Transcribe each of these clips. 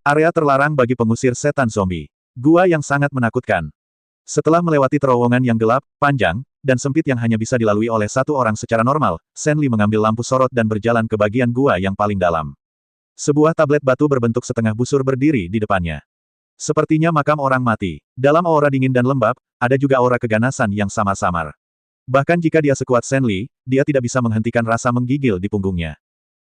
Area terlarang bagi pengusir setan zombie. Gua yang sangat menakutkan. Setelah melewati terowongan yang gelap, panjang, dan sempit yang hanya bisa dilalui oleh satu orang secara normal, Shen Li mengambil lampu sorot dan berjalan ke bagian gua yang paling dalam. Sebuah tablet batu berbentuk setengah busur berdiri di depannya. Sepertinya makam orang mati. Dalam aura dingin dan lembab, ada juga aura keganasan yang samar-samar. Bahkan jika dia sekuat Shen Li, dia tidak bisa menghentikan rasa menggigil di punggungnya.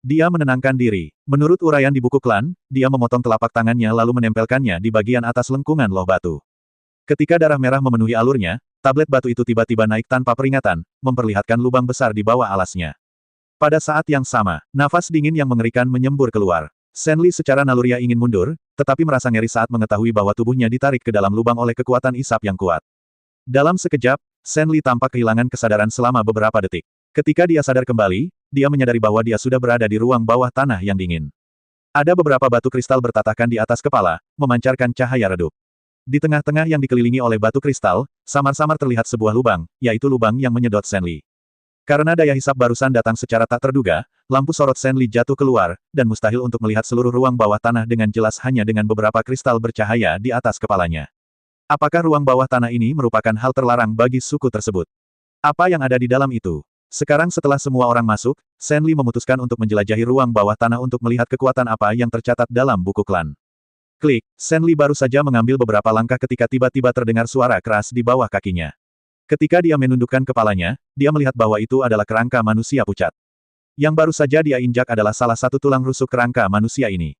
Dia menenangkan diri. Menurut uraian di buku klan, dia memotong telapak tangannya lalu menempelkannya di bagian atas lengkungan loh batu. Ketika darah merah memenuhi alurnya, tablet batu itu tiba-tiba naik tanpa peringatan, memperlihatkan lubang besar di bawah alasnya. Pada saat yang sama, nafas dingin yang mengerikan menyembur keluar. Shen Li secara naluriah ingin mundur, tetapi merasa ngeri saat mengetahui bahwa tubuhnya ditarik ke dalam lubang oleh kekuatan isap yang kuat. Dalam sekejap, Shen Li tampak kehilangan kesadaran selama beberapa detik. Ketika dia sadar kembali, dia menyadari bahwa dia sudah berada di ruang bawah tanah yang dingin. Ada beberapa batu kristal bertatakan di atas kepala, memancarkan cahaya redup. Di tengah-tengah yang dikelilingi oleh batu kristal, samar-samar terlihat sebuah lubang, yaitu lubang yang menyedot Shen Li. Karena daya hisap barusan datang secara tak terduga, lampu sorot Shen Li jatuh keluar, dan mustahil untuk melihat seluruh ruang bawah tanah dengan jelas hanya dengan beberapa kristal bercahaya di atas kepalanya. Apakah ruang bawah tanah ini merupakan hal terlarang bagi suku tersebut? Apa yang ada di dalam itu? Sekarang setelah semua orang masuk, Shen Li memutuskan untuk menjelajahi ruang bawah tanah untuk melihat kekuatan apa yang tercatat dalam buku klan. Klik, Shen Li baru saja mengambil beberapa langkah ketika tiba-tiba terdengar suara keras di bawah kakinya. Ketika dia menundukkan kepalanya, dia melihat bahwa itu adalah kerangka manusia pucat. Yang baru saja dia injak adalah salah satu tulang rusuk kerangka manusia ini.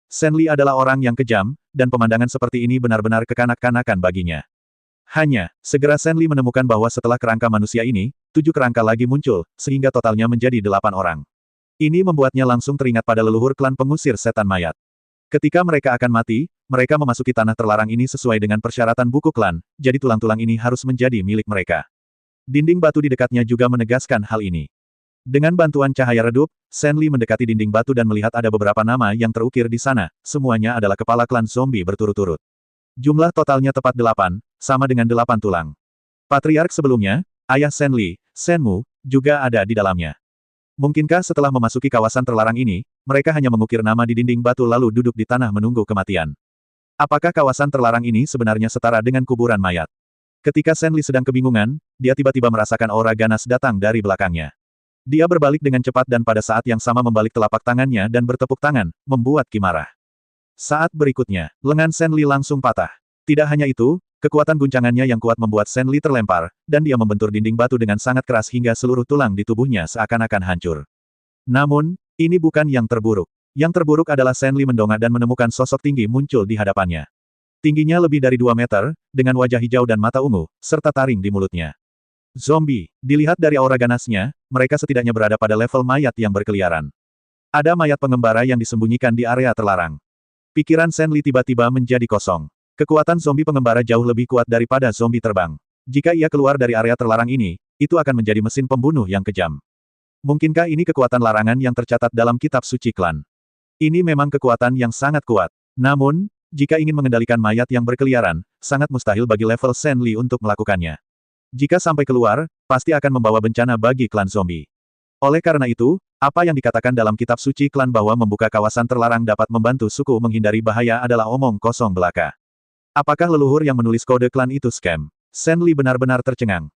Shen Li adalah orang yang kejam, dan pemandangan seperti ini benar-benar kekanak-kanakan baginya. Hanya, segera Shen Li menemukan bahwa setelah kerangka manusia ini, 7 kerangka lagi muncul, sehingga totalnya menjadi 8 orang. Ini membuatnya langsung teringat pada leluhur klan pengusir setan mayat. Ketika mereka akan mati, mereka memasuki tanah terlarang ini sesuai dengan persyaratan buku klan, jadi tulang-tulang ini harus menjadi milik mereka. Dinding batu di dekatnya juga menegaskan hal ini. Dengan bantuan cahaya redup, Shen Li mendekati dinding batu dan melihat ada beberapa nama yang terukir di sana, semuanya adalah kepala klan zombie berturut-turut. Jumlah totalnya tepat 8, sama dengan 8 tulang. Patriark sebelumnya, ayah Shen Li, Shen Mu, juga ada di dalamnya. Mungkinkah setelah memasuki kawasan terlarang ini, mereka hanya mengukir nama di dinding batu lalu duduk di tanah menunggu kematian? Apakah kawasan terlarang ini sebenarnya setara dengan kuburan mayat? Ketika Shen Li sedang kebingungan, dia tiba-tiba merasakan aura ganas datang dari belakangnya. Dia berbalik dengan cepat dan pada saat yang sama membalik telapak tangannya dan bertepuk tangan, membuat Qi marah. Saat berikutnya, lengan Shen Li langsung patah. Tidak hanya itu, kekuatan guncangannya yang kuat membuat Shen Li terlempar, dan dia membentur dinding batu dengan sangat keras hingga seluruh tulang di tubuhnya seakan-akan hancur. Namun, ini bukan yang terburuk. Yang terburuk adalah Shen Li mendongak dan menemukan sosok tinggi muncul di hadapannya. Tingginya lebih dari 2 meter, dengan wajah hijau dan mata ungu, serta taring di mulutnya. Zombie, dilihat dari aura ganasnya, mereka setidaknya berada pada level mayat yang berkeliaran. Ada mayat pengembara yang disembunyikan di area terlarang. Pikiran Shen Li tiba-tiba menjadi kosong. Kekuatan zombie pengembara jauh lebih kuat daripada zombie terbang. Jika ia keluar dari area terlarang ini, itu akan menjadi mesin pembunuh yang kejam. Mungkinkah ini kekuatan larangan yang tercatat dalam kitab suci klan? Ini memang kekuatan yang sangat kuat. Namun, jika ingin mengendalikan mayat yang berkeliaran, sangat mustahil bagi level Shen Li untuk melakukannya. Jika sampai keluar, pasti akan membawa bencana bagi klan zombie. Oleh karena itu, apa yang dikatakan dalam kitab suci klan bahwa membuka kawasan terlarang dapat membantu suku menghindari bahaya adalah omong kosong belaka. Apakah leluhur yang menulis kode klan itu scam? Shen Li benar-benar tercengang.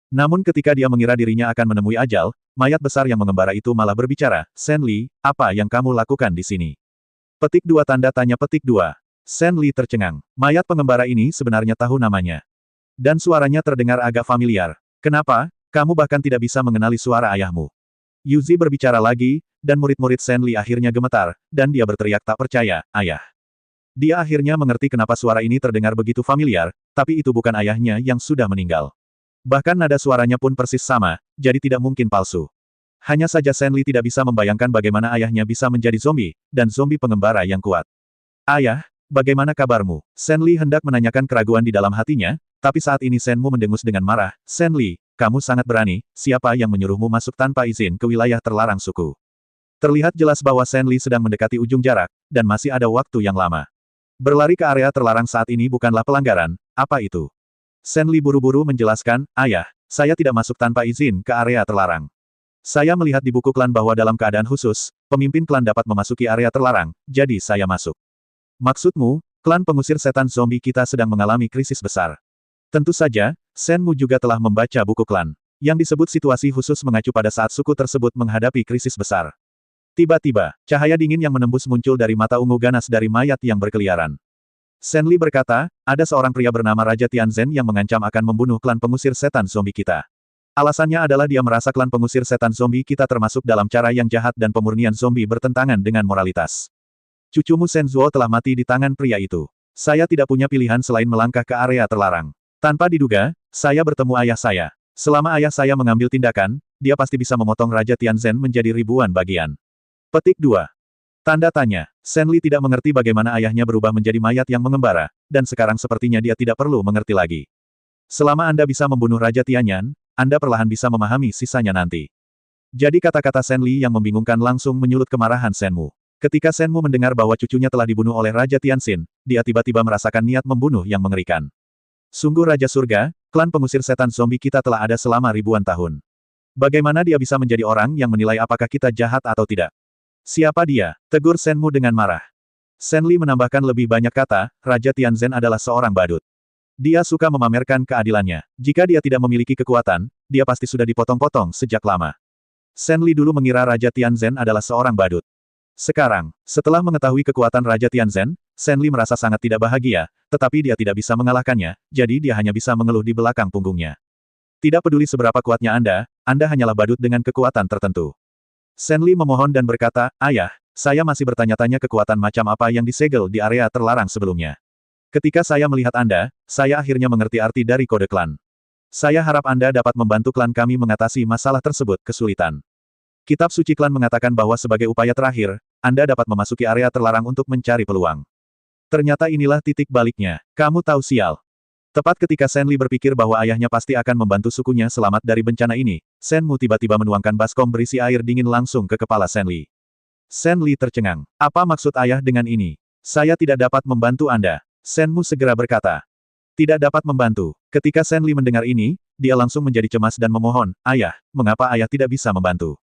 Namun ketika dia mengira dirinya akan menemui ajal, mayat besar yang mengembara itu malah berbicara, Shen Li, apa yang kamu lakukan di sini? Petik 2 tanda tanya petik 2. Shen Li tercengang. Mayat pengembara ini sebenarnya tahu namanya. Dan suaranya terdengar agak familiar. Kenapa, kamu bahkan tidak bisa mengenali suara ayahmu? Yuzi berbicara lagi, dan murid-murid Shen Li akhirnya gemetar, dan dia berteriak tak percaya, ayah. Dia akhirnya mengerti kenapa suara ini terdengar begitu familiar, tapi itu bukan ayahnya yang sudah meninggal. Bahkan nada suaranya pun persis sama, jadi tidak mungkin palsu. Hanya saja Shen Li tidak bisa membayangkan bagaimana ayahnya bisa menjadi zombie, dan zombie pengembara yang kuat. Ayah, bagaimana kabarmu? Shen Li hendak menanyakan keraguan di dalam hatinya, tapi saat ini Shen Mu mendengus dengan marah, Shen Li, kamu sangat berani, siapa yang menyuruhmu masuk tanpa izin ke wilayah terlarang suku? Terlihat jelas bahwa Shen Li sedang mendekati ujung jarak, dan masih ada waktu yang lama. Berlari ke area terlarang saat ini bukanlah pelanggaran, apa itu? Shen Li buru-buru menjelaskan, ayah, saya tidak masuk tanpa izin ke area terlarang. Saya melihat di buku klan bahwa dalam keadaan khusus, pemimpin klan dapat memasuki area terlarang, jadi saya masuk. Maksudmu, klan pengusir setan zombie kita sedang mengalami krisis besar. Tentu saja, Shenmu juga telah membaca buku klan. Yang disebut situasi khusus mengacu pada saat suku tersebut menghadapi krisis besar. Tiba-tiba, cahaya dingin yang menembus muncul dari mata ungu ganas dari mayat yang berkeliaran. Shen Li berkata, ada seorang pria bernama Raja Tianzhen yang mengancam akan membunuh klan pengusir setan zombie kita. Alasannya adalah dia merasa klan pengusir setan zombie kita termasuk dalam cara yang jahat dan pemurnian zombie bertentangan dengan moralitas. Cucumu Shen Zuo telah mati di tangan pria itu. Saya tidak punya pilihan selain melangkah ke area terlarang. Tanpa diduga, saya bertemu ayah saya. Selama ayah saya mengambil tindakan, dia pasti bisa memotong Raja Tianzhen menjadi ribuan bagian. Petik 2. Tanda tanya. Shen Li tidak mengerti bagaimana ayahnya berubah menjadi mayat yang mengembara, dan sekarang sepertinya dia tidak perlu mengerti lagi. Selama Anda bisa membunuh Raja Tianyan, Anda perlahan bisa memahami sisanya nanti. Jadi kata-kata Shen Li yang membingungkan langsung menyulut kemarahan Shenmu. Ketika Shenmu mendengar bahwa cucunya telah dibunuh oleh Raja Tianxin, dia tiba-tiba merasakan niat membunuh yang mengerikan. Sungguh Raja Surga, klan pengusir setan zombie kita telah ada selama ribuan tahun. Bagaimana dia bisa menjadi orang yang menilai apakah kita jahat atau tidak? Siapa dia? Tegur Shenmu dengan marah. Shen Li menambahkan lebih banyak kata, Raja Tianzhen adalah seorang badut. Dia suka memamerkan keadilannya. Jika dia tidak memiliki kekuatan, dia pasti sudah dipotong-potong sejak lama. Shen Li dulu mengira Raja Tianzhen adalah seorang badut. Sekarang, setelah mengetahui kekuatan Raja Tianzhen, Shen Li merasa sangat tidak bahagia, tetapi dia tidak bisa mengalahkannya, jadi dia hanya bisa mengeluh di belakang punggungnya. Tidak peduli seberapa kuatnya Anda hanyalah badut dengan kekuatan tertentu. Shen Li memohon dan berkata, Ayah, saya masih bertanya-tanya kekuatan macam apa yang disegel di area terlarang sebelumnya. Ketika saya melihat Anda, saya akhirnya mengerti arti dari kode klan. Saya harap Anda dapat membantu klan kami mengatasi masalah tersebut kesulitan. Kitab suci klan mengatakan bahwa sebagai upaya terakhir, Anda dapat memasuki area terlarang untuk mencari peluang. Ternyata inilah titik baliknya. Kamu tahu sial. Tepat ketika Shen Li berpikir bahwa ayahnya pasti akan membantu sukunya selamat dari bencana ini, Shenmu tiba-tiba menuangkan baskom berisi air dingin langsung ke kepala Shen Li. Shen Li tercengang. Apa maksud ayah dengan ini? Saya tidak dapat membantu Anda. Shenmu segera berkata. Tidak dapat membantu. Ketika Shen Li mendengar ini, dia langsung menjadi cemas dan memohon, Ayah, mengapa ayah tidak bisa membantu?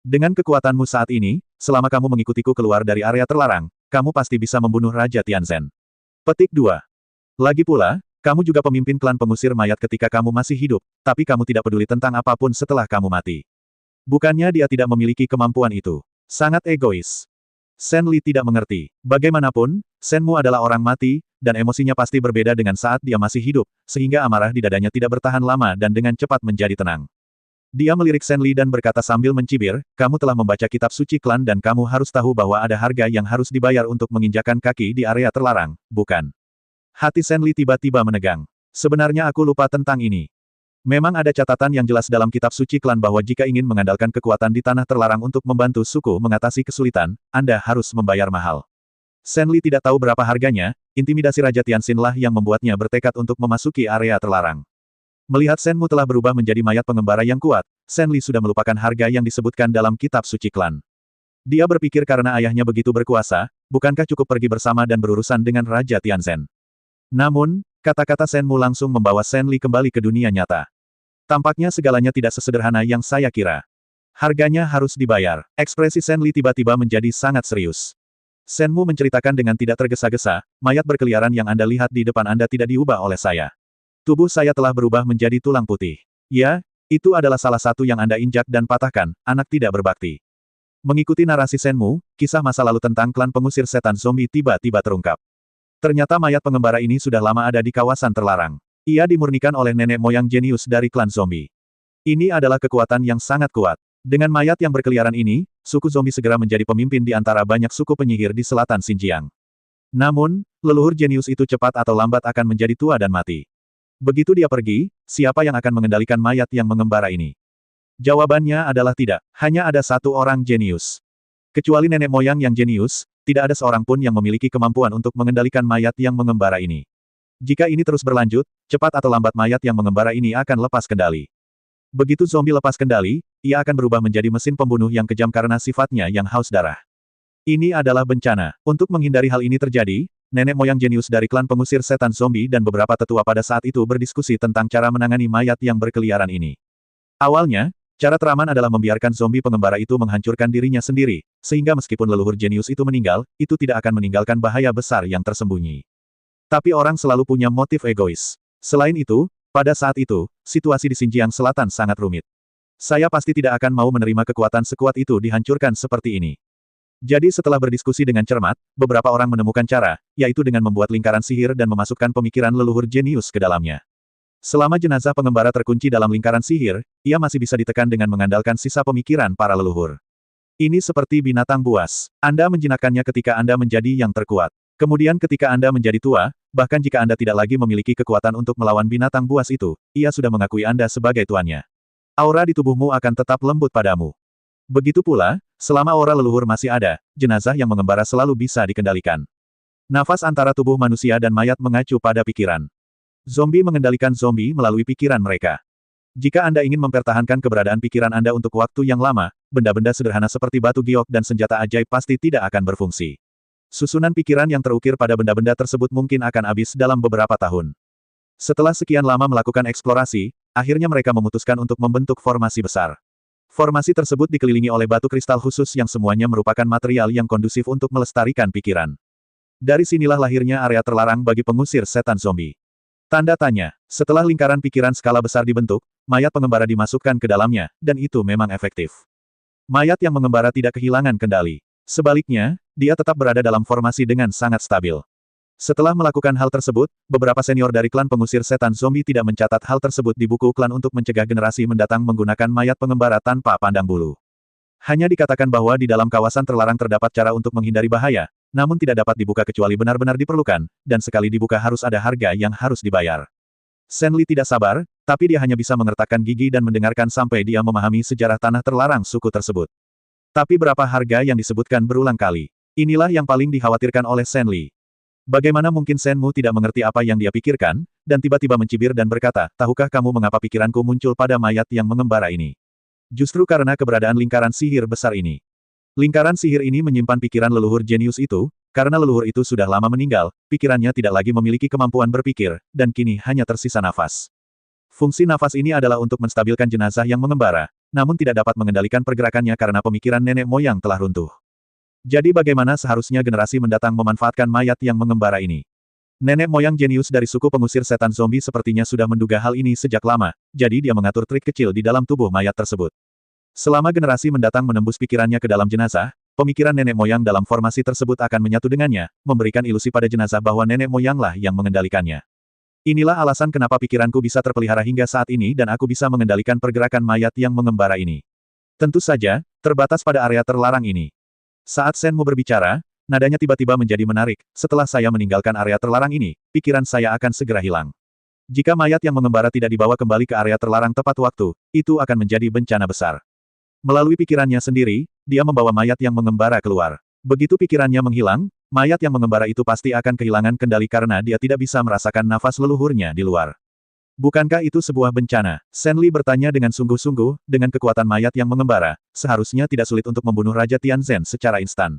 Dengan kekuatanmu saat ini, selama kamu mengikutiku keluar dari area terlarang, kamu pasti bisa membunuh Raja Tianzhen. Petik 2. Lagi pula, kamu juga pemimpin klan pengusir mayat ketika kamu masih hidup, tapi kamu tidak peduli tentang apapun setelah kamu mati. Bukannya dia tidak memiliki kemampuan itu. Sangat egois. Shen Li tidak mengerti. Bagaimanapun, Shenmu adalah orang mati, dan emosinya pasti berbeda dengan saat dia masih hidup, sehingga amarah di dadanya tidak bertahan lama dan dengan cepat menjadi tenang. Dia melirik Shen Li dan berkata sambil mencibir, kamu telah membaca kitab suci klan dan kamu harus tahu bahwa ada harga yang harus dibayar untuk menginjakan kaki di area terlarang, bukan? Hati Shen Li tiba-tiba menegang. Sebenarnya aku lupa tentang ini. Memang ada catatan yang jelas dalam kitab suci klan bahwa jika ingin mengandalkan kekuatan di tanah terlarang untuk membantu suku mengatasi kesulitan, Anda harus membayar mahal. Shen Li tidak tahu berapa harganya, intimidasi Raja Tianxin lah yang membuatnya bertekad untuk memasuki area terlarang. Melihat Shenmu telah berubah menjadi mayat pengembara yang kuat, Shen Li sudah melupakan harga yang disebutkan dalam kitab suci klan. Dia berpikir karena ayahnya begitu berkuasa, bukankah cukup pergi bersama dan berurusan dengan Raja Tianzhen? Namun, kata-kata Shenmu langsung membawa Shen Li kembali ke dunia nyata. Tampaknya segalanya tidak sesederhana yang saya kira. Harganya harus dibayar. Ekspresi Shen Li tiba-tiba menjadi sangat serius. Shenmu menceritakan dengan tidak tergesa-gesa, mayat berkeliaran yang Anda lihat di depan Anda tidak diubah oleh saya. Tubuh saya telah berubah menjadi tulang putih. Ya, itu adalah salah satu yang Anda injak dan patahkan, anak tidak berbakti. Mengikuti narasi Shenmu, kisah masa lalu tentang klan pengusir setan zombie tiba-tiba terungkap. Ternyata mayat pengembara ini sudah lama ada di kawasan terlarang. Ia dimurnikan oleh nenek moyang jenius dari klan zombie. Ini adalah kekuatan yang sangat kuat. Dengan mayat yang berkeliaran ini, suku zombie segera menjadi pemimpin di antara banyak suku penyihir di selatan Xinjiang. Namun, leluhur jenius itu cepat atau lambat akan menjadi tua dan mati. Begitu dia pergi, siapa yang akan mengendalikan mayat yang mengembara ini? Jawabannya adalah tidak. Hanya ada satu orang jenius. Kecuali nenek moyang yang jenius, tidak ada seorang pun yang memiliki kemampuan untuk mengendalikan mayat yang mengembara ini. Jika ini terus berlanjut, cepat atau lambat mayat yang mengembara ini akan lepas kendali. Begitu zombie lepas kendali, ia akan berubah menjadi mesin pembunuh yang kejam karena sifatnya yang haus darah. Ini adalah bencana. Untuk menghindari hal ini terjadi, nenek moyang jenius dari klan pengusir setan zombie dan beberapa tetua pada saat itu berdiskusi tentang cara menangani mayat yang berkeliaran ini. Awalnya, Cara teraman adalah membiarkan zombie pengembara itu menghancurkan dirinya sendiri, sehingga meskipun leluhur jenius itu meninggal, itu tidak akan meninggalkan bahaya besar yang tersembunyi. Tapi orang selalu punya motif egois. Selain itu, pada saat itu, situasi di Xinjiang Selatan sangat rumit. Saya pasti tidak akan mau menerima kekuatan sekuat itu dihancurkan seperti ini. Jadi setelah berdiskusi dengan cermat, beberapa orang menemukan cara, yaitu dengan membuat lingkaran sihir dan memasukkan pemikiran leluhur jenius ke dalamnya. Selama jenazah pengembara terkunci dalam lingkaran sihir, ia masih bisa ditekan dengan mengandalkan sisa pemikiran para leluhur. Ini seperti binatang buas. Anda menjinakkannya ketika Anda menjadi yang terkuat. Kemudian ketika Anda menjadi tua, bahkan jika Anda tidak lagi memiliki kekuatan untuk melawan binatang buas itu, ia sudah mengakui Anda sebagai tuannya. Aura di tubuhmu akan tetap lembut padamu. Begitu pula, selama aura leluhur masih ada, jenazah yang mengembara selalu bisa dikendalikan. Nafas antara tubuh manusia dan mayat mengacu pada pikiran. Zombie mengendalikan zombie melalui pikiran mereka. Jika Anda ingin mempertahankan keberadaan pikiran Anda untuk waktu yang lama, benda-benda sederhana seperti batu giok dan senjata ajaib pasti tidak akan berfungsi. Susunan pikiran yang terukir pada benda-benda tersebut mungkin akan habis dalam beberapa tahun. Setelah sekian lama melakukan eksplorasi, akhirnya mereka memutuskan untuk membentuk formasi besar. Formasi tersebut dikelilingi oleh batu kristal khusus yang semuanya merupakan material yang kondusif untuk melestarikan pikiran. Dari sinilah lahirnya area terlarang bagi pengusir setan zombie. Tanda tanya. Setelah lingkaran pikiran skala besar dibentuk, mayat pengembara dimasukkan ke dalamnya, dan itu memang efektif. Mayat yang mengembara tidak kehilangan kendali. Sebaliknya, dia tetap berada dalam formasi dengan sangat stabil. Setelah melakukan hal tersebut, beberapa senior dari klan pengusir setan zombie tidak mencatat hal tersebut di buku klan untuk mencegah generasi mendatang menggunakan mayat pengembara tanpa pandang bulu. Hanya dikatakan bahwa di dalam kawasan terlarang terdapat cara untuk menghindari bahaya, namun tidak dapat dibuka kecuali benar-benar diperlukan, dan sekali dibuka harus ada harga yang harus dibayar. Shen Li tidak sabar, tapi dia hanya bisa mengertakkan gigi dan mendengarkan sampai dia memahami sejarah tanah terlarang suku tersebut. Tapi berapa harga yang disebutkan berulang kali? Inilah yang paling dikhawatirkan oleh Shen Li. Bagaimana mungkin Shen Mu tidak mengerti apa yang dia pikirkan, dan tiba-tiba mencibir dan berkata, tahukah kamu mengapa pikiranku muncul pada mayat yang mengembara ini? Justru karena keberadaan lingkaran sihir besar ini. Lingkaran sihir ini menyimpan pikiran leluhur jenius itu, karena leluhur itu sudah lama meninggal, pikirannya tidak lagi memiliki kemampuan berpikir, dan kini hanya tersisa nafas. Fungsi nafas ini adalah untuk menstabilkan jenazah yang mengembara, namun tidak dapat mengendalikan pergerakannya karena pemikiran nenek moyang telah runtuh. Jadi bagaimana seharusnya generasi mendatang memanfaatkan mayat yang mengembara ini? Nenek moyang jenius dari suku pengusir setan zombie sepertinya sudah menduga hal ini sejak lama, jadi dia mengatur trik kecil di dalam tubuh mayat tersebut. Selama generasi mendatang menembus pikirannya ke dalam jenazah, pemikiran nenek moyang dalam formasi tersebut akan menyatu dengannya, memberikan ilusi pada jenazah bahwa nenek moyanglah yang mengendalikannya. Inilah alasan kenapa pikiranku bisa terpelihara hingga saat ini dan aku bisa mengendalikan pergerakan mayat yang mengembara ini. Tentu saja, terbatas pada area terlarang ini. Saat Shen Mu berbicara, nadanya tiba-tiba menjadi menarik. Setelah saya meninggalkan area terlarang ini, pikiran saya akan segera hilang. Jika mayat yang mengembara tidak dibawa kembali ke area terlarang tepat waktu, itu akan menjadi bencana besar. Melalui pikirannya sendiri, dia membawa mayat yang mengembara keluar. Begitu pikirannya menghilang, mayat yang mengembara itu pasti akan kehilangan kendali karena dia tidak bisa merasakan nafas leluhurnya di luar. Bukankah itu sebuah bencana? Shen Li bertanya dengan sungguh-sungguh, dengan kekuatan mayat yang mengembara, seharusnya tidak sulit untuk membunuh Raja Tianzhen secara instan.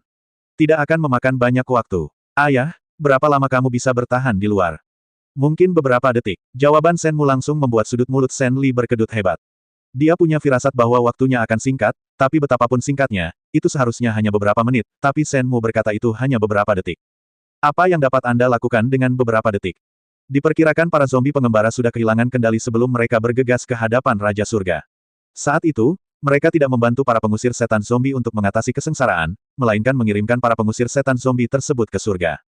Tidak akan memakan banyak waktu. Ayah, berapa lama kamu bisa bertahan di luar? Mungkin beberapa detik. Jawaban Shen Mu langsung membuat sudut mulut Shen Li berkedut hebat. Dia punya firasat bahwa waktunya akan singkat, tapi betapapun singkatnya, itu seharusnya hanya beberapa menit, tapi Shen Mu berkata itu hanya beberapa detik. Apa yang dapat Anda lakukan dengan beberapa detik? Diperkirakan para zombie pengembara sudah kehilangan kendali sebelum mereka bergegas ke hadapan Raja Surga. Saat itu, mereka tidak membantu para pengusir setan zombie untuk mengatasi kesengsaraan, melainkan mengirimkan para pengusir setan zombie tersebut ke surga.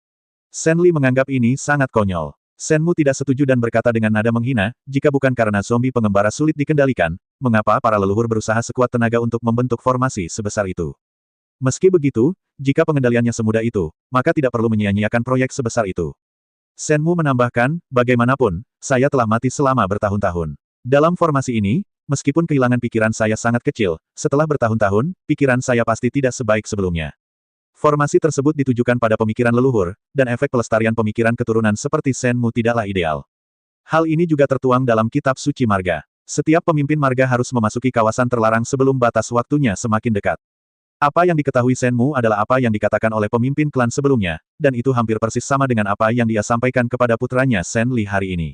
Shen Li menganggap ini sangat konyol. Shen Mu tidak setuju dan berkata dengan nada menghina, jika bukan karena zombie pengembara sulit dikendalikan, mengapa para leluhur berusaha sekuat tenaga untuk membentuk formasi sebesar itu? Meski begitu, jika pengendaliannya semudah itu, maka tidak perlu menyia-nyiakan proyek sebesar itu. Shen Mu menambahkan, bagaimanapun, saya telah mati selama bertahun-tahun. Dalam formasi ini, meskipun kehilangan pikiran saya sangat kecil, setelah bertahun-tahun, pikiran saya pasti tidak sebaik sebelumnya. Formasi tersebut ditujukan pada pemikiran leluhur, dan efek pelestarian pemikiran keturunan seperti Shen Mu tidaklah ideal. Hal ini juga tertuang dalam kitab suci marga. Setiap pemimpin marga harus memasuki kawasan terlarang sebelum batas waktunya semakin dekat. Apa yang diketahui Shen Mu adalah apa yang dikatakan oleh pemimpin klan sebelumnya, dan itu hampir persis sama dengan apa yang dia sampaikan kepada putranya Shen Li hari ini.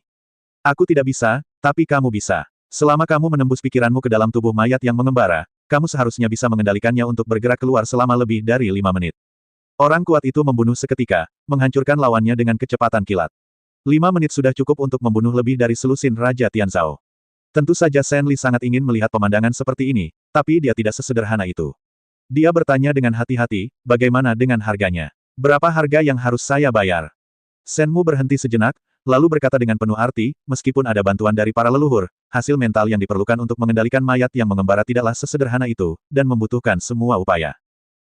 Aku tidak bisa, tapi kamu bisa. Selama kamu menembus pikiranmu ke dalam tubuh mayat yang mengembara, kamu seharusnya bisa mengendalikannya untuk bergerak keluar selama lebih dari 5 menit. Orang kuat itu membunuh seketika, menghancurkan lawannya dengan kecepatan kilat. 5 menit sudah cukup untuk membunuh lebih dari selusin Raja Tianzhao. Tentu saja Shen Li sangat ingin melihat pemandangan seperti ini, tapi dia tidak sesederhana itu. Dia bertanya dengan hati-hati, bagaimana dengan harganya? Berapa harga yang harus saya bayar? Shen Mu berhenti sejenak, lalu berkata dengan penuh arti, meskipun ada bantuan dari para leluhur, hasil mental yang diperlukan untuk mengendalikan mayat yang mengembara tidaklah sesederhana itu, dan membutuhkan semua upaya.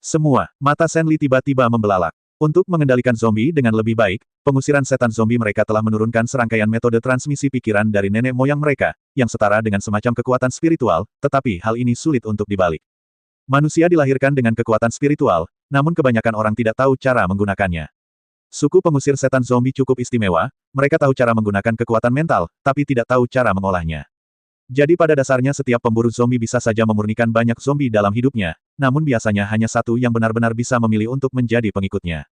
Semua, mata Shen Li tiba-tiba membelalak. Untuk mengendalikan zombie dengan lebih baik, pengusiran setan zombie mereka telah menurunkan serangkaian metode transmisi pikiran dari nenek moyang mereka, yang setara dengan semacam kekuatan spiritual, tetapi hal ini sulit untuk dibalik. Manusia dilahirkan dengan kekuatan spiritual, namun kebanyakan orang tidak tahu cara menggunakannya. Suku pengusir setan zombie cukup istimewa, mereka tahu cara menggunakan kekuatan mental, tapi tidak tahu cara mengolahnya. Jadi pada dasarnya setiap pemburu zombie bisa saja memurnikan banyak zombie dalam hidupnya, namun biasanya hanya satu yang benar-benar bisa memilih untuk menjadi pengikutnya.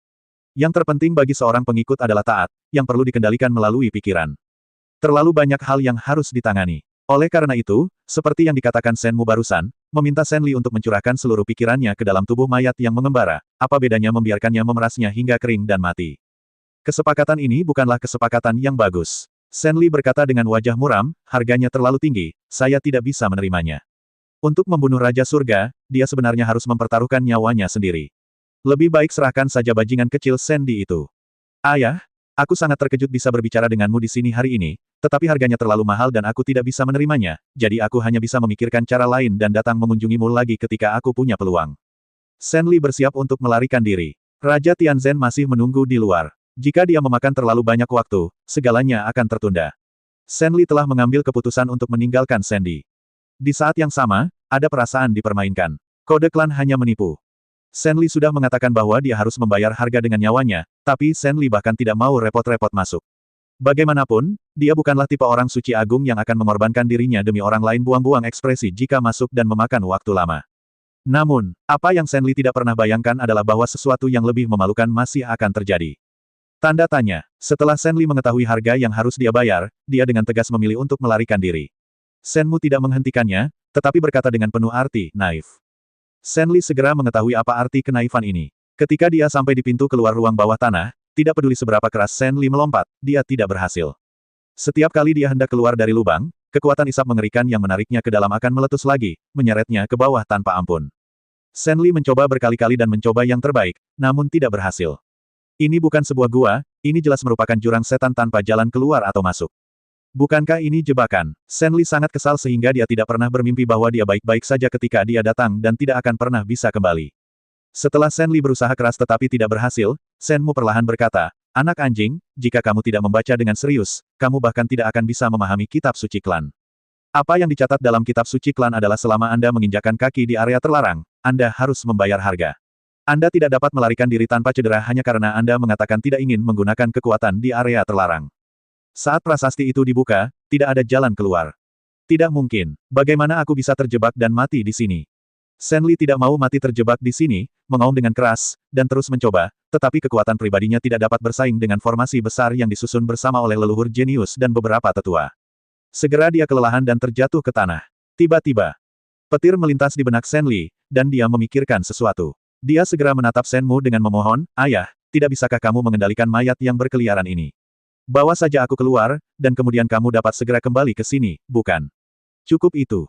Yang terpenting bagi seorang pengikut adalah taat, yang perlu dikendalikan melalui pikiran. Terlalu banyak hal yang harus ditangani. Oleh karena itu, seperti yang dikatakan Shen Mu barusan, meminta Shen Li untuk mencurahkan seluruh pikirannya ke dalam tubuh mayat yang mengembara, apa bedanya membiarkannya memerasnya hingga kering dan mati. Kesepakatan ini bukanlah kesepakatan yang bagus. Shen Li berkata dengan wajah muram, harganya terlalu tinggi, saya tidak bisa menerimanya. Untuk membunuh Raja Surga, dia sebenarnya harus mempertaruhkan nyawanya sendiri. Lebih baik serahkan saja bajingan kecil Sandy itu. Ayah, aku sangat terkejut bisa berbicara denganmu di sini hari ini, tetapi harganya terlalu mahal dan aku tidak bisa menerimanya, jadi aku hanya bisa memikirkan cara lain dan datang mengunjungimu lagi ketika aku punya peluang. Shen Li bersiap untuk melarikan diri. Raja Tianzhen masih menunggu di luar. Jika dia memakan terlalu banyak waktu, segalanya akan tertunda. Shen Li telah mengambil keputusan untuk meninggalkan Sandy. Di saat yang sama, ada perasaan dipermainkan. Kode klan hanya menipu. Shen Li sudah mengatakan bahwa dia harus membayar harga dengan nyawanya, tapi Shen Li bahkan tidak mau repot-repot masuk. Bagaimanapun, dia bukanlah tipe orang suci agung yang akan mengorbankan dirinya demi orang lain buang-buang ekspresi jika masuk dan memakan waktu lama. Namun, apa yang Shen Li tidak pernah bayangkan adalah bahwa sesuatu yang lebih memalukan masih akan terjadi. Tanda tanya. Setelah Shen Li mengetahui harga yang harus dia bayar, dia dengan tegas memilih untuk melarikan diri. Shen Mu tidak menghentikannya, tetapi berkata dengan penuh arti, naif. Shen Li segera mengetahui apa arti kenaifan ini. Ketika dia sampai di pintu keluar ruang bawah tanah, tidak peduli seberapa keras Shen Li melompat, dia tidak berhasil. Setiap kali dia hendak keluar dari lubang, kekuatan isap mengerikan yang menariknya ke dalam akan meletus lagi, menyeretnya ke bawah tanpa ampun. Shen Li mencoba berkali-kali dan mencoba yang terbaik, namun tidak berhasil. Ini bukan sebuah gua, ini jelas merupakan jurang setan tanpa jalan keluar atau masuk. Bukankah ini jebakan? Shen Li sangat kesal sehingga dia tidak pernah bermimpi bahwa dia baik-baik saja ketika dia datang dan tidak akan pernah bisa kembali. Setelah Shen Li berusaha keras tetapi tidak berhasil, Shen Mu perlahan berkata, anak anjing, jika kamu tidak membaca dengan serius, kamu bahkan tidak akan bisa memahami kitab suci klan. Apa yang dicatat dalam kitab suci klan adalah selama Anda menginjakkan kaki di area terlarang, Anda harus membayar harga. Anda tidak dapat melarikan diri tanpa cedera hanya karena Anda mengatakan tidak ingin menggunakan kekuatan di area terlarang. Saat prasasti itu dibuka, tidak ada jalan keluar. Tidak mungkin. Bagaimana aku bisa terjebak dan mati di sini? Shen Li tidak mau mati terjebak di sini, mengaum dengan keras, dan terus mencoba, tetapi kekuatan pribadinya tidak dapat bersaing dengan formasi besar yang disusun bersama oleh leluhur jenius dan beberapa tetua. Segera dia kelelahan dan terjatuh ke tanah. Tiba-tiba, petir melintas di benak Shen Li, dan dia memikirkan sesuatu. Dia segera menatap Shen Mu dengan memohon, ayah, tidak bisakah kamu mengendalikan mayat yang berkeliaran ini? Bawa saja aku keluar, dan kemudian kamu dapat segera kembali ke sini, bukan? Cukup itu.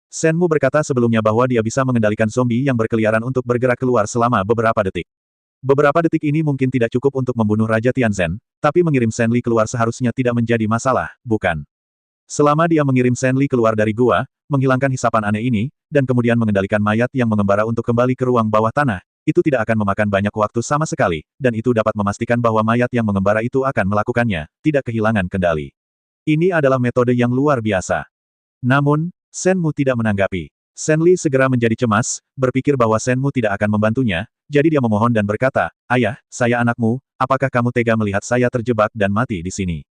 Shen Mu berkata sebelumnya bahwa dia bisa mengendalikan zombie yang berkeliaran untuk bergerak keluar selama beberapa detik. Beberapa detik ini mungkin tidak cukup untuk membunuh Raja Tianzhen, tapi mengirim Shen Li keluar seharusnya tidak menjadi masalah, bukan? Selama dia mengirim Shen Li keluar dari gua, menghilangkan hisapan aneh ini, dan kemudian mengendalikan mayat yang mengembara untuk kembali ke ruang bawah tanah, itu tidak akan memakan banyak waktu sama sekali, dan itu dapat memastikan bahwa mayat yang mengembara itu akan melakukannya, tidak kehilangan kendali. Ini adalah metode yang luar biasa. Namun, Shen Mu tidak menanggapi. Shen Li segera menjadi cemas, berpikir bahwa Shen Mu tidak akan membantunya, jadi dia memohon dan berkata, ayah, saya anakmu, apakah kamu tega melihat saya terjebak dan mati di sini?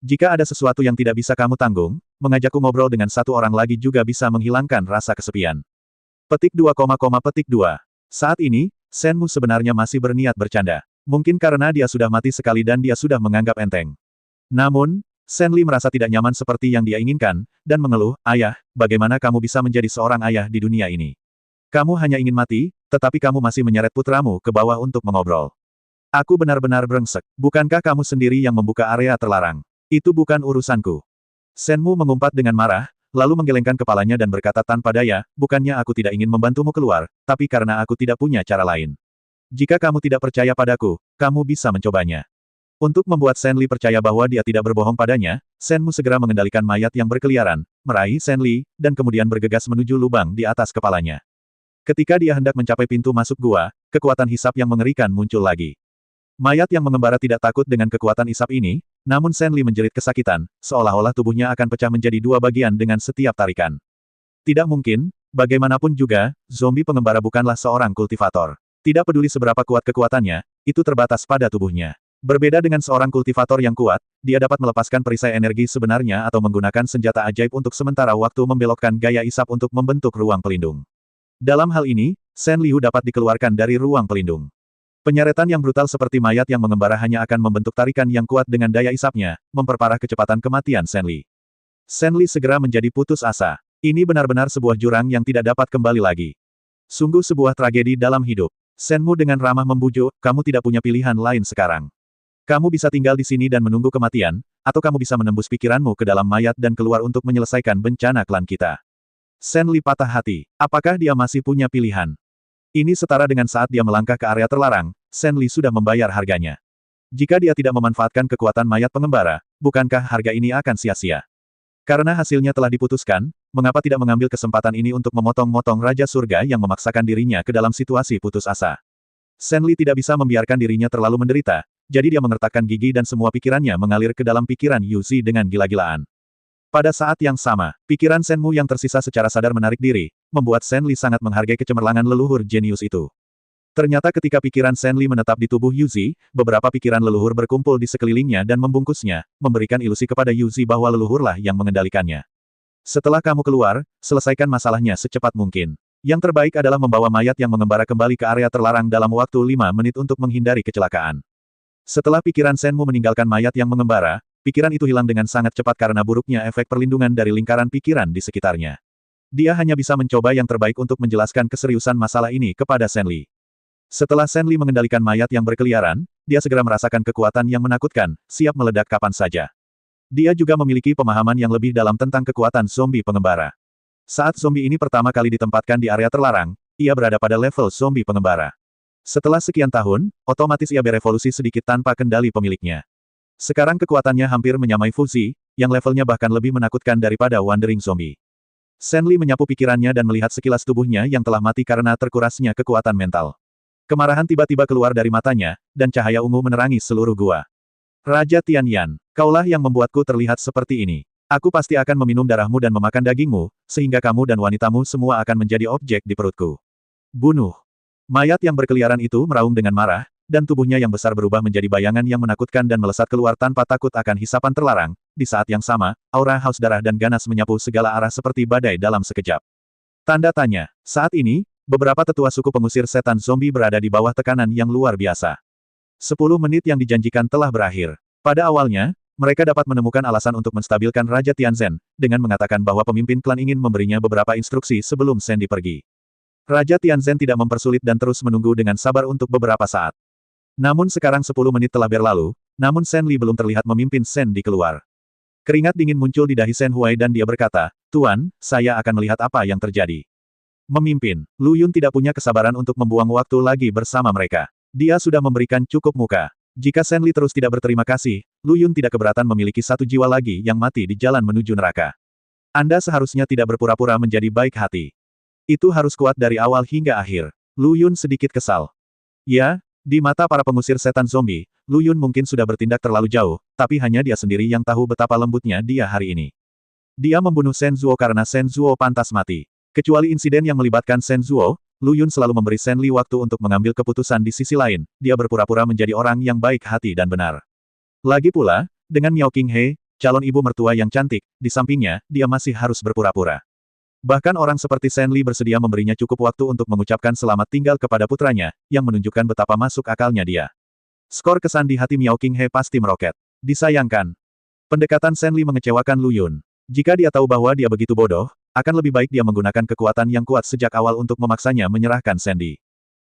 Jika ada sesuatu yang tidak bisa kamu tanggung, mengajakku ngobrol dengan satu orang lagi juga bisa menghilangkan rasa kesepian. Petik 2, petik 2. Saat ini, Shen Mu sebenarnya masih berniat bercanda. Mungkin karena dia sudah mati sekali dan dia sudah menganggap enteng. Namun, Shen Li merasa tidak nyaman seperti yang dia inginkan, dan mengeluh, "Ayah, bagaimana kamu bisa menjadi seorang ayah di dunia ini? Kamu hanya ingin mati, tetapi kamu masih menyeret putramu ke bawah untuk mengobrol. Aku benar-benar brengsek. Bukankah kamu sendiri yang membuka area terlarang? Itu bukan urusanku." Senmu mengumpat dengan marah, lalu menggelengkan kepalanya dan berkata tanpa daya, "Bukannya aku tidak ingin membantumu keluar, tapi karena aku tidak punya cara lain. Jika kamu tidak percaya padaku, kamu bisa mencobanya." Untuk membuat Senli percaya bahwa dia tidak berbohong padanya, Senmu segera mengendalikan mayat yang berkeliaran, meraih Senli, dan kemudian bergegas menuju lubang di atas kepalanya. Ketika dia hendak mencapai pintu masuk gua, kekuatan hisap yang mengerikan muncul lagi. Mayat yang mengembara tidak takut dengan kekuatan hisap ini, namun Senli menjerit kesakitan, seolah-olah tubuhnya akan pecah menjadi dua bagian dengan setiap tarikan. Tidak mungkin, bagaimanapun juga, zombie pengembara bukanlah seorang kultivator. Tidak peduli seberapa kuat kekuatannya, itu terbatas pada tubuhnya. Berbeda dengan seorang kultivator yang kuat, dia dapat melepaskan perisai energi sebenarnya atau menggunakan senjata ajaib untuk sementara waktu membelokkan gaya isap untuk membentuk ruang pelindung. Dalam hal ini, Sen Liu dapat dikeluarkan dari ruang pelindung. Penyeretan yang brutal seperti mayat yang mengembara hanya akan membentuk tarikan yang kuat dengan daya isapnya, memperparah kecepatan kematian Sen Li. Sen Li segera menjadi putus asa. Ini benar-benar sebuah jurang yang tidak dapat kembali lagi. Sungguh sebuah tragedi dalam hidup. Senmu dengan ramah membujuk, "Kamu tidak punya pilihan lain sekarang. Kamu bisa tinggal di sini dan menunggu kematian, atau kamu bisa menembus pikiranmu ke dalam mayat dan keluar untuk menyelesaikan bencana klan kita." Sen Li patah hati. Apakah dia masih punya pilihan? Ini setara dengan saat dia melangkah ke area terlarang, Sen Li sudah membayar harganya. Jika dia tidak memanfaatkan kekuatan mayat pengembara, bukankah harga ini akan sia-sia? Karena hasilnya telah diputuskan, mengapa tidak mengambil kesempatan ini untuk memotong-motong Raja Surga yang memaksakan dirinya ke dalam situasi putus asa? Sen Li tidak bisa membiarkan dirinya terlalu menderita, jadi dia mengertakkan gigi dan semua pikirannya mengalir ke dalam pikiran Yu Zi dengan gila-gilaan. Pada saat yang sama, pikiran Senmu yang tersisa secara sadar menarik diri, membuat Sen Li sangat menghargai kecemerlangan leluhur jenius itu. Ternyata ketika pikiran Sen Li menetap di tubuh Yu Zi, beberapa pikiran leluhur berkumpul di sekelilingnya dan membungkusnya, memberikan ilusi kepada Yu Zi bahwa leluhurlah yang mengendalikannya. "Setelah kamu keluar, selesaikan masalahnya secepat mungkin. Yang terbaik adalah membawa mayat yang mengembara kembali ke area terlarang dalam waktu 5 menit untuk menghindari kecelakaan." Setelah pikiran Senmu meninggalkan mayat yang mengembara, pikiran itu hilang dengan sangat cepat karena buruknya efek perlindungan dari lingkaran pikiran di sekitarnya. Dia hanya bisa mencoba yang terbaik untuk menjelaskan keseriusan masalah ini kepada Sen Li. Setelah Sen Li mengendalikan mayat yang berkeliaran, dia segera merasakan kekuatan yang menakutkan, siap meledak kapan saja. Dia juga memiliki pemahaman yang lebih dalam tentang kekuatan zombie pengembara. Saat zombie ini pertama kali ditempatkan di area terlarang, ia berada pada level zombie pengembara. Setelah sekian tahun, otomatis ia berevolusi sedikit tanpa kendali pemiliknya. Sekarang kekuatannya hampir menyamai Fuzi, yang levelnya bahkan lebih menakutkan daripada Wandering Zombie. Sen Li menyapu pikirannya dan melihat sekilas tubuhnya yang telah mati karena terkurasnya kekuatan mental. Kemarahan tiba-tiba keluar dari matanya, dan cahaya ungu menerangi seluruh gua. "Raja Tianyan, kaulah yang membuatku terlihat seperti ini. Aku pasti akan meminum darahmu dan memakan dagingmu, sehingga kamu dan wanitamu semua akan menjadi objek di perutku. Bunuh!" Mayat yang berkeliaran itu meraung dengan marah, dan tubuhnya yang besar berubah menjadi bayangan yang menakutkan dan melesat keluar tanpa takut akan hisapan terlarang. Di saat yang sama, aura haus darah dan ganas menyapu segala arah seperti badai dalam sekejap. Tanda tanya. Saat ini, beberapa tetua suku pengusir setan zombie berada di bawah tekanan yang luar biasa. 10 menit yang dijanjikan telah berakhir. Pada awalnya, mereka dapat menemukan alasan untuk menstabilkan Raja Tianzhen, dengan mengatakan bahwa pemimpin klan ingin memberinya beberapa instruksi sebelum Sandy pergi. Raja Tianzhen tidak mempersulit dan terus menunggu dengan sabar untuk beberapa saat. Namun sekarang 10 menit telah berlalu, namun Sen Li belum terlihat memimpin Sandy keluar. Keringat dingin muncul di dahi Sen Huai dan dia berkata, "Tuan, saya akan melihat apa yang terjadi." Memimpin, Lu Yun tidak punya kesabaran untuk membuang waktu lagi bersama mereka. Dia sudah memberikan cukup muka. Jika Sen Li terus tidak berterima kasih, Lu Yun tidak keberatan memiliki satu jiwa lagi yang mati di jalan menuju neraka. Anda seharusnya tidak berpura-pura menjadi baik hati. Itu harus kuat dari awal hingga akhir. Lu Yun sedikit kesal. Ya, di mata para pengusir setan zombie, Lu Yun mungkin sudah bertindak terlalu jauh, tapi hanya dia sendiri yang tahu betapa lembutnya dia hari ini. Dia membunuh Shen Zuo karena Shen Zuo pantas mati. Kecuali insiden yang melibatkan Shen Zuo, Lu Yun selalu memberi Sen Li waktu untuk mengambil keputusan di sisi lain, dia berpura-pura menjadi orang yang baik hati dan benar. Lagi pula, dengan Miao Qinghe, calon ibu mertua yang cantik, di sampingnya, dia masih harus berpura-pura. Bahkan orang seperti Sen Li bersedia memberinya cukup waktu untuk mengucapkan selamat tinggal kepada putranya, yang menunjukkan betapa masuk akalnya dia. Skor kesan di hati Miao Qinghe pasti meroket. Disayangkan. Pendekatan Sen Li mengecewakan Lu Yun. Jika dia tahu bahwa dia begitu bodoh, akan lebih baik dia menggunakan kekuatan yang kuat sejak awal untuk memaksanya menyerahkan Sandy.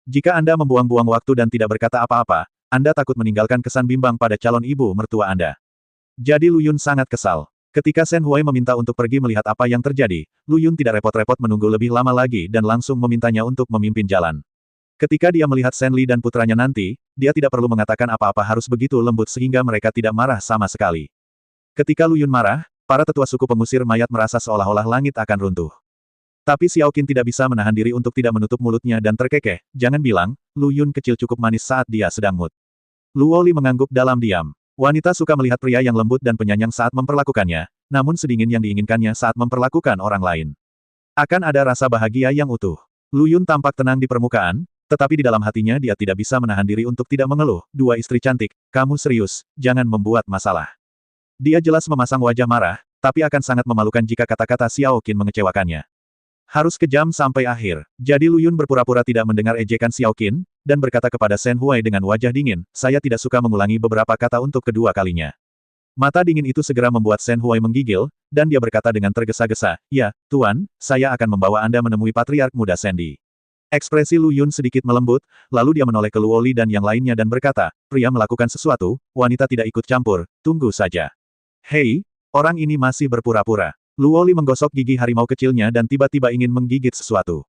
Jika Anda membuang-buang waktu dan tidak berkata apa-apa, Anda takut meninggalkan kesan bimbang pada calon ibu mertua Anda. Jadi Lu Yun sangat kesal. Ketika Shen Huai meminta untuk pergi melihat apa yang terjadi, Lu Yun tidak repot-repot menunggu lebih lama lagi dan langsung memintanya untuk memimpin jalan. Ketika dia melihat Shen Li dan putranya nanti, dia tidak perlu mengatakan apa-apa harus begitu lembut sehingga mereka tidak marah sama sekali. Ketika Lu Yun marah, para tetua suku pengusir mayat merasa seolah-olah langit akan runtuh. Tapi Xiao Qin tidak bisa menahan diri untuk tidak menutup mulutnya dan terkekeh, jangan bilang, Lu Yun kecil cukup manis saat dia sedang mood. Lu Woli mengangguk dalam diam. Wanita suka melihat pria yang lembut dan penyayang saat memperlakukannya, namun sedingin yang diinginkannya saat memperlakukan orang lain. Akan ada rasa bahagia yang utuh. Lu Yun tampak tenang di permukaan, tetapi di dalam hatinya dia tidak bisa menahan diri untuk tidak mengeluh, dua istri cantik, kamu serius, jangan membuat masalah. Dia jelas memasang wajah marah, tapi akan sangat memalukan jika kata-kata Xiao Qin mengecewakannya. Harus kejam sampai akhir. Jadi Lu Yun berpura-pura tidak mendengar ejekan Xiao Qin, dan berkata kepada Shen Huai dengan wajah dingin, saya tidak suka mengulangi beberapa kata untuk kedua kalinya. Mata dingin itu segera membuat Shen Huai menggigil, dan dia berkata dengan tergesa-gesa, ya, Tuan, saya akan membawa Anda menemui Patriark Muda Sandy. Ekspresi Lu Yun sedikit melembut, lalu dia menoleh ke Lu Woli dan yang lainnya dan berkata, pria melakukan sesuatu, wanita tidak ikut campur, tunggu saja. Hei, orang ini masih berpura-pura. Lu Woli menggosok gigi harimau kecilnya dan tiba-tiba ingin menggigit sesuatu.